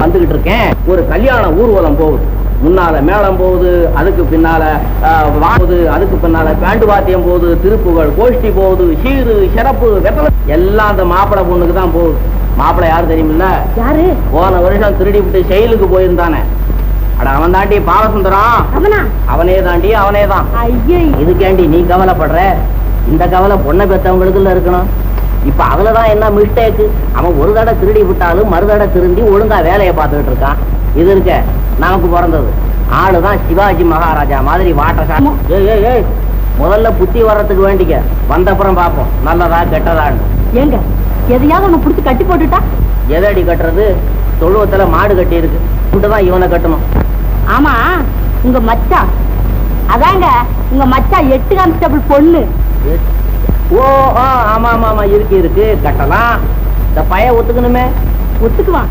வந்துகிட்டு இருக்கேன். ஒரு கல்யாண ஊர்வலம் போகுது. முன்னால மேளம் போகுது, அதுக்கு பின்னால போகுது, அதுக்கு பின்னால பேண்டு வாத்தியம் போகுது, திருப்புகழ் கோஷ்டி போகுது, சீரு சிறப்பு வெத்தலை எல்லாம் அந்த மாப்பிளை பொண்ணுக்கு தான் போகுது. மாப்பிளை யாரு தெரியுமில்ல? யாரு? போன வருஷம் திருடி விட்டு செயலுக்கு போயிருந்தானே. அட அவன் தாண்டி பாலசுந்தரம். அவனே தாண்டி, அவனே தான். இதுக்கேண்டி நீ கவலைப்படுற? இந்த கவலை பொண்ணை பெற்றவங்களுக்குள்ள இருக்கணும். இப்ப அதுலதான் என்ன மிஸ்டேக்கு? அவன் ஒரு தடவை திருடி விட்டாலும் மறுதடவை திருந்தி ஒழுங்கா வேலையை பார்த்துக்கிட்டு இருக்கான். இது இருக்க நமக்கு பிறந்தது ஆளுதான் சிவாஜி மகாராஜா மாதிரி வாட்டர். ஏய் முதல்ல புத்தி வர்றதுக்கு வேண்டிக்க, வந்தப்புறம் பார்ப்போம் நல்லதா கெட்டதான்னு. ஏங்க எதையாவது ஒண்ணு புடிச்சு கட்டி போட்டுட்டா? எதடி கட்டுறது? தொழுவத்துல மாடு கட்டி இருக்கு, தான் இவனை கட்டணும். ஆமா உங்க மச்சா, அதாங்க உங்க மச்சா 8 கான்ஸ்டபிள் பொண்ணு. ஓ ஆமா ஆமா ஆமா, இருக்கு கட்டலாம். இந்த பையன் ஒத்துக்கணுமே. ஒத்துக்குவான்.